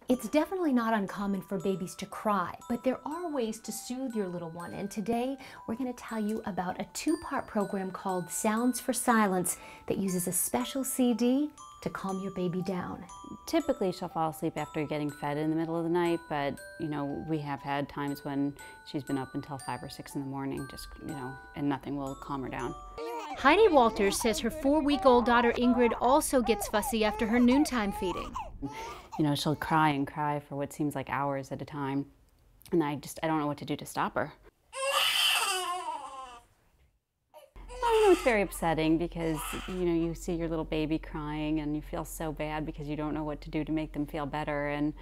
It's definitely not uncommon for babies to cry, but there are ways to soothe your little one. And today we're going to tell you about a two-part program called Sounds for Silence that uses a special CD to calm your baby down. Typically she'll fall asleep after getting fed in the middle of the night, but we have had times when she's been up until 5 or 6 in the morning, just and nothing will calm her down. Heidi Walters says her 4-week-old daughter Ingrid also gets fussy after her noontime feeding. She'll cry and cry for what seems like hours at a time, and I don't know what to do to stop her. It's very upsetting because you see your little baby crying and you feel so bad because you don't know what to do to make them feel better, and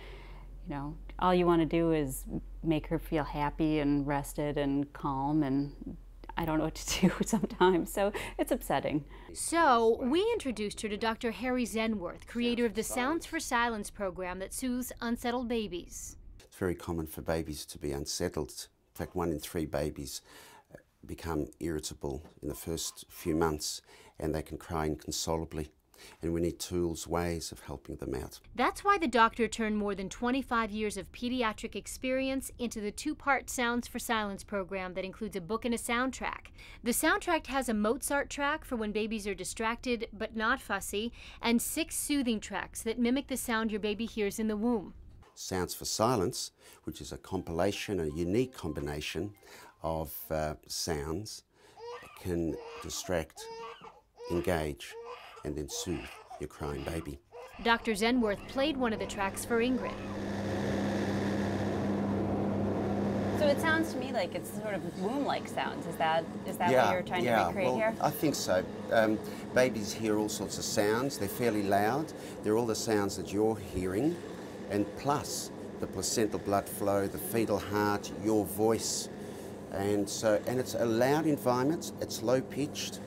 all you want to do is make her feel happy and rested and calm, and I don't know what to do sometimes, so it's upsetting. So we introduced her to Dr. Harry Zenworth, creator of the Sounds for Silence program that soothes unsettled babies. It's very common for babies to be unsettled. In fact, 1 in 3 babies become irritable in the first few months, and they can cry inconsolably. And we need tools, ways of helping them out. That's why the doctor turned more than 25 years of pediatric experience into the 2-part Sounds for Silence program that includes a book and a soundtrack. The soundtrack has a Mozart track for when babies are distracted but not fussy, and 6 soothing tracks that mimic the sound your baby hears in the womb. Sounds for Silence, which is a compilation, a unique combination of sounds, can distract, engage, and then soothe your crying baby. Dr. Zenworth played one of the tracks for Ingrid. So it sounds to me like it's sort of womb-like sounds. Is that what you're trying to recreate here? I think so. Babies hear all sorts of sounds. They're fairly loud. They're all the sounds that you're hearing, and plus the placental blood flow, the fetal heart, your voice. And it's a loud environment. It's low-pitched.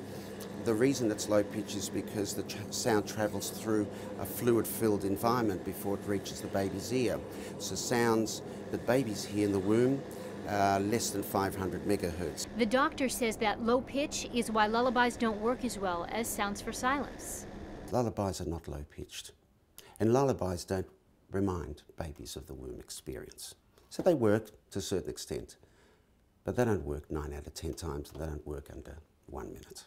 The reason it's low-pitched is because the sound travels through a fluid-filled environment before it reaches the baby's ear. So sounds that babies hear in the womb are less than 500 megahertz. The doctor says that low pitch is why lullabies don't work as well as Sounds for Silence. Lullabies are not low-pitched, and lullabies don't remind babies of the womb experience. So they work to a certain extent, but they don't work 9 out of 10 times, and they don't work under 1 minute.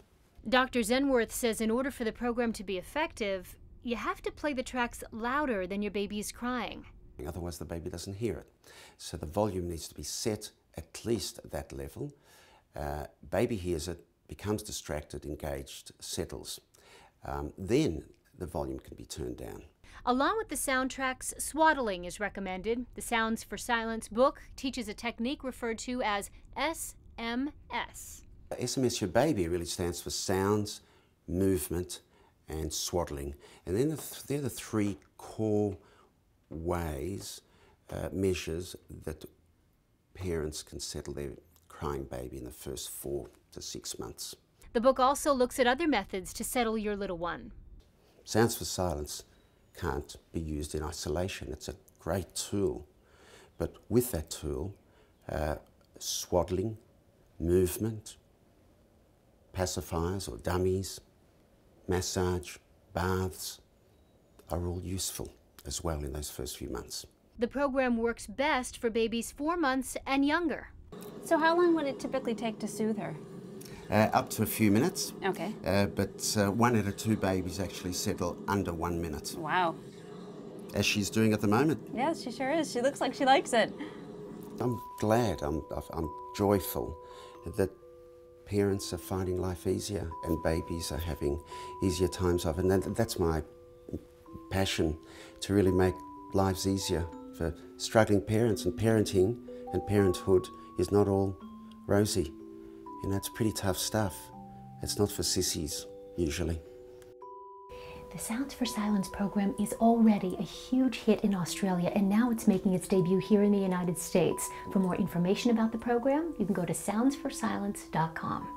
Dr. Zenworth says in order for the program to be effective, you have to play the tracks louder than your baby is crying. Otherwise the baby doesn't hear it. So the volume needs to be set at least at that level. Baby hears it, becomes distracted, engaged, settles. Then the volume can be turned down. Along with the soundtracks, swaddling is recommended. The Sounds for Silence book teaches a technique referred to as SMS. SMS Your Baby really stands for sounds, movement, and swaddling. And then they're the 3 core ways, measures that parents can settle their crying baby in the first 4 to 6 months. The book also looks at other methods to settle your little one. Sounds for Silence can't be used in isolation. It's a great tool. But with that tool, swaddling, movement, pacifiers or dummies, massage, baths are all useful as well in those first few months. The program works best for babies 4 months and younger. So how long would it typically take to soothe her? Up to a few minutes. Okay. But 1 out of 2 babies actually settle under 1 minute. Wow. As she's doing at the moment. Yes, she sure is. She looks like she likes it. I'm glad, I'm joyful that parents are finding life easier and babies are having easier times of it. And that's my passion, to really make lives easier for struggling parents. And parenting and parenthood is not all rosy. It's pretty tough stuff. It's not for sissies, usually. The Sounds for Silence program is already a huge hit in Australia, and now it's making its debut here in the United States. For more information about the program, you can go to soundsforsilence.com.